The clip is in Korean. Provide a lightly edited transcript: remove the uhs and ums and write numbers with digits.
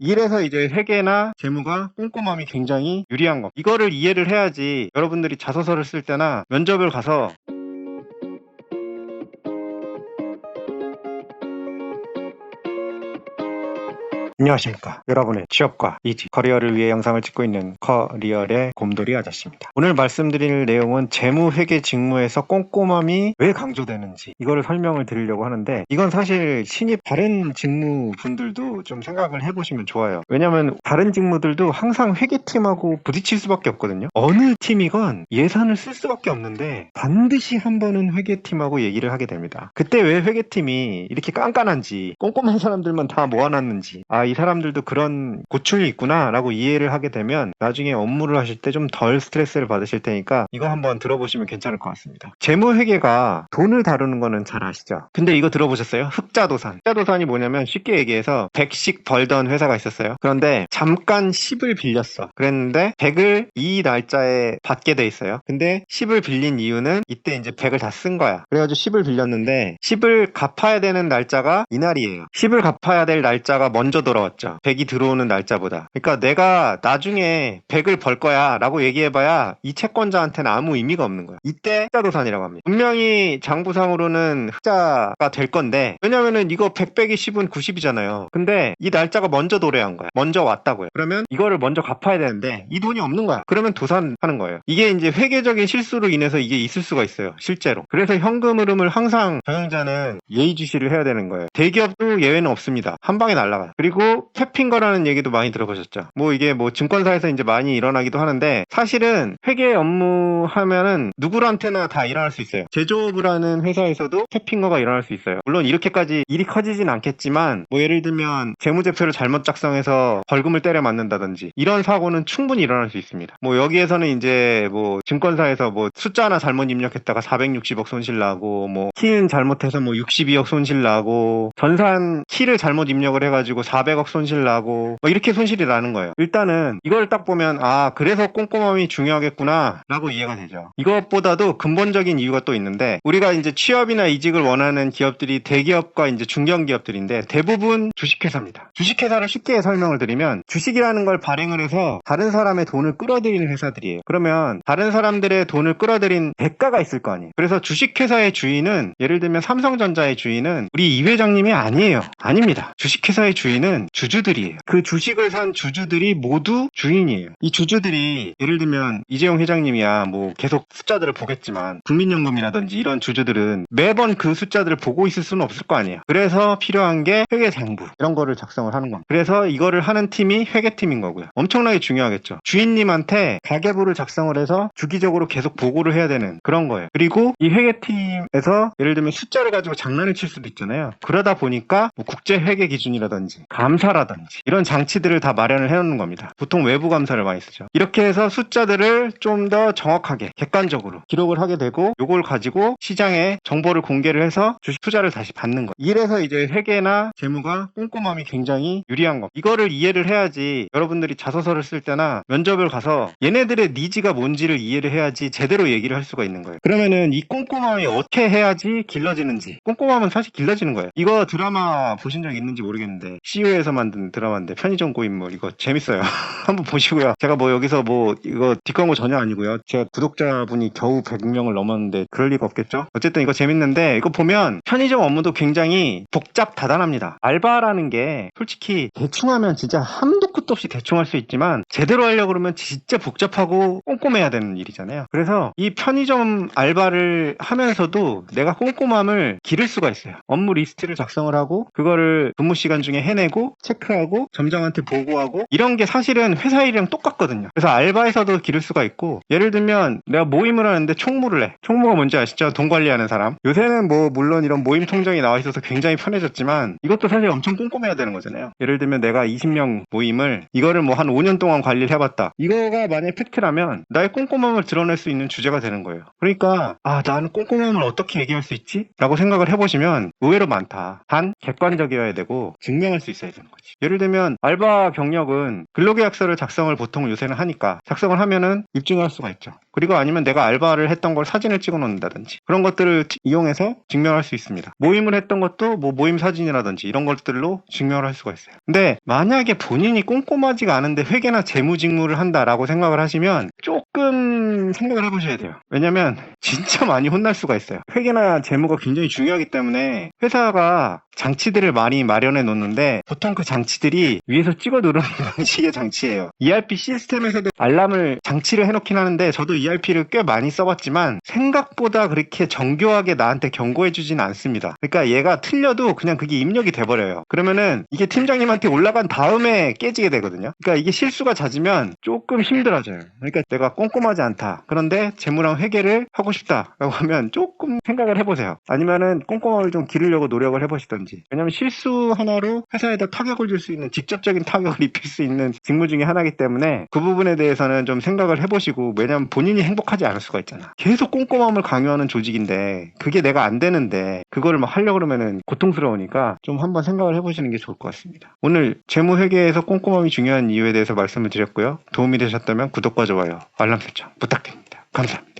이래서 이제 회계나 재무가 꼼꼼함이 굉장히 유리한 거. 이거를 이해를 해야지 여러분들이 자소서를 쓸 때나 면접을 가서 안녕하십니까. 여러분의 취업과 이직, 커리어를 위해 영상을 찍고 있는 커리어의 곰돌이 아저씨입니다. 오늘 말씀드릴 내용은 재무회계 직무에서 꼼꼼함이 왜 강조되는지 이거를 설명을 드리려고 하는데, 이건 사실 신입 다른 직무분들도 좀 생각을 해보시면 좋아요. 왜냐면 다른 직무들도 항상 회계팀하고 부딪힐 수밖에 없거든요. 어느 팀이건 예산을 쓸 수밖에 없는데 반드시 한 번은 회계팀하고 얘기를 하게 됩니다. 그때 왜 회계팀이 이렇게 깐깐한지, 꼼꼼한 사람들만 다 모아놨는지, 이 사람들도 그런 고충이 있구나 라고 이해를 하게 되면 나중에 업무를 하실 때 좀 덜 스트레스를 받으실 테니까 이거 한번 들어보시면 괜찮을 것 같습니다. 재무회계가 돈을 다루는 거는 잘 아시죠? 근데 이거 들어보셨어요? 흑자도산. 흑자도산이 뭐냐면 쉽게 얘기해서 100씩 벌던 회사가 있었어요. 그런데 잠깐 10을 빌렸어. 그랬는데 100을 이 날짜에 받게 돼 있어요. 근데 10을 빌린 이유는 이때 이제 100을 다 쓴 거야. 그래가지고 10을 빌렸는데 10을 갚아야 되는 날짜가 이날이에요. 10을 갚아야 될 날짜가 먼저 돌아왔죠. 100이 들어오는 날짜보다. 그러니까 내가 나중에 100을 벌 거야 라고 얘기해봐야 이 채권자한테는 아무 의미가 없는 거야. 이때 흑자도산이라고 합니다. 분명히 장부상으로는 흑자가 될 건데, 왜냐면은 이거 100 빼기 10은 90이잖아요. 근데 이 날짜가 먼저 도래한 거야. 먼저 왔다고요. 그러면 이거를 먼저 갚아야 되는데 이 돈이 없는 거야. 그러면 도산하는 거예요. 이게 이제 회계적인 실수로 인해서 이게 있을 수가 있어요. 실제로. 그래서 현금 흐름을 항상 경영자는 예의주시를 해야 되는 거예요. 대기업도 예외는 없습니다. 한 방에 날아가요. 그리고 캐핑거라는 얘기도 많이 들어보셨죠. 이게 증권사에서 이제 많이 일어나기도 하는데, 사실은 회계 업무 하면은 누구한테나 다 일어날 수 있어요. 제조업을 하는 회사에서도 캐핑거가 일어날 수 있어요. 물론 이렇게까지 일이 커지진 않겠지만, 예를 들면 재무제표를 잘못 작성해서 벌금을 때려 맞는다든지 이런 사고는 충분히 일어날 수 있습니다. 여기에서는 이제 증권사에서 숫자 하나 잘못 입력했다가 460억 손실 나고, 키는 잘못해서 62억 손실 나고, 전산 키를 잘못 입력을 해가지고 400억 손실 나고, 이렇게 손실이 나는 거예요. 일단은 이걸 딱 보면 그래서 꼼꼼함이 중요하겠구나 라고 이해가 되죠. 이것보다도 근본적인 이유가 또 있는데, 우리가 이제 취업이나 이직을 원하는 기업들이 대기업과 이제 중견기업들인데 대부분 주식회사입니다. 주식회사를 쉽게 설명을 드리면, 주식이라는 걸 발행을 해서 다른 사람의 돈을 끌어들이는 회사들이에요. 그러면 다른 사람들의 돈을 끌어들인 대가가 있을 거 아니에요. 그래서 주식회사의 주인은, 예를 들면 삼성전자의 주인은 우리 이 회장님이 아니에요. 아닙니다. 주식회사의 주인은 주주들이에요. 그 주식을 산 주주들이 모두 주인이에요. 이 주주들이, 예를 들면 이재용 회장님이야 계속 숫자들을 보겠지만, 국민연금이라든지 이런 주주들은 매번 그 숫자들을 보고 있을 수는 없을 거 아니에요. 그래서 필요한 게 회계장부, 이런 거를 작성을 하는 겁니다. 그래서 이거를 하는 팀이 회계팀인 거고요. 엄청나게 중요하겠죠. 주인님한테 가계부를 작성을 해서 주기적으로 계속 보고를 해야 되는 그런 거예요. 그리고 이 회계팀에서 예를 들면 숫자를 가지고 장난을 칠 수도 있잖아요. 그러다 보니까 국제회계 기준이라든지 감사라든지 이런 장치들을 다 마련을 해놓는 겁니다. 보통 외부 감사를 많이 쓰죠. 이렇게 해서 숫자들을 좀 더 정확하게 객관적으로 기록을 하게 되고, 요걸 가지고 시장에 정보를 공개를 해서 주식 투자를 다시 받는 거. 이래서 이제 회계나 재무가 꼼꼼함이 굉장히 유리한 거. 이거를 이해를 해야지 여러분들이 자소서를 쓸 때나 면접을 가서 얘네들의 니즈가 뭔지를 이해를 해야지 제대로 얘기를 할 수가 있는 거예요. 그러면은 이 꼼꼼함이 어떻게 해야지 길러지는지. 꼼꼼함은 사실 길러지는 거예요. 이거 드라마 보신 적 있는지 모르겠는데, CU에서 만든 드라마인데, 편의점 고인물, 이거 재밌어요. 한번 보시고요. 제가 여기서 이거 뒷광고 전혀 아니고요. 제가 구독자분이 겨우 100명을 넘었는데 그럴 리가 없겠죠. 어쨌든 이거 재밌는데, 이거 보면 편의점 업무도 굉장히 복잡다단합니다. 알바라는 게 솔직히 대충 하면 진짜 한도 끝도 없이 대충 할 수 있지만, 제대로 하려고 그러면 진짜 복잡하고 꼼꼼해야 되는 일이잖아요. 그래서 이 편의점 알바를 하면서도 내가 꼼꼼함을 기를 수가 있어요. 업무 리스트를 작성을 하고, 그거를 근무 시간 중에 해내고 체크하고 점장한테 보고하고, 이런 게 사실은 회사 일이랑 똑같거든요. 그래서 알바에서도 기를 수가 있고, 예를 들면 내가 모임을 하는데 총무를 해. 총무가 뭔지 아시죠? 돈 관리하는 사람. 요새는 물론 이런 모임 통장이 나와 있어서 굉장히 편해졌지만, 이것도 사실 엄청 꼼꼼해야 되는 거잖아요. 예를 들면 내가 20명 모임을, 이거를 한 5년 동안 관리를 해봤다. 이거가 만약에 팩트라면 나의 꼼꼼함을 드러낼 수 있는 주제가 되는 거예요. 그러니까 나는 꼼꼼함을 어떻게 얘기할 수 있지? 라고 생각을 해보시면 의외로 많다. 단 객관적이어야 되고 증명할 수 있어야 됩니다. 되는 거지. 예를 들면 알바 경력은 근로계약서를 작성을 보통 요새는 하니까 작성을 하면은 입증할 수가 있죠. 그리고 아니면 내가 알바를 했던 걸 사진을 찍어 놓는다든지 그런 것들을 이용해서 증명할 수 있습니다. 모임을 했던 것도 뭐 모임 사진이라든지 이런 것들로 증명을 할 수가 있어요. 근데 만약에 본인이 꼼꼼하지가 않은데 회계나 재무직무를 한다라고 생각을 하시면 조금 생각을 해보셔야 돼요. 왜냐면 진짜 많이 혼날 수가 있어요. 회계나 재무가 굉장히 중요하기 때문에 회사가 장치들을 많이 마련해 놓는데 보통 그 장치들이 위에서 찍어 누르는 방식의 장치예요. ERP 시스템에서도 알람을 장치를 해놓긴 하는데 저도 ERP를 꽤 많이 써봤지만 생각보다 그렇게 정교하게 나한테 경고해 주진 않습니다. 그러니까 얘가 틀려도 그냥 그게 입력이 돼버려요. 그러면은 이게 팀장님한테 올라간 다음에 깨지게 되거든요. 그러니까 이게 실수가 잦으면 조금 힘들어져요. 그러니까 내가 꼼꼼하지 않다. 그런데 재무랑 회계를 하고 싶다라고 하면 조금 생각을 해보세요. 아니면은 꼼꼼함을 좀 기르려고 노력을 해보시던지. 왜냐면 실수 하나로 회사에다 타격을 줄 수 있는 직접적인 타격을 입힐 수 있는 직무 중에 하나이기 때문에 그 부분에 대해서는 좀 생각을 해보시고 왜냐면 본인이 행복하지 않을 수가 있잖아. 계속 꼼꼼함을 강요하는 조직인데 그게 내가 안 되는데 그거를 막 하려고 그러면은 고통스러우니까 좀 한번 생각을 해보시는 게 좋을 것 같습니다. 오늘 재무회계에서 꼼꼼함이 중요한 이유에 대해서 말씀을 드렸고요. 도움이 되셨다면 구독과 좋아요, 알람 설정 부탁드립니다. 감사합니다.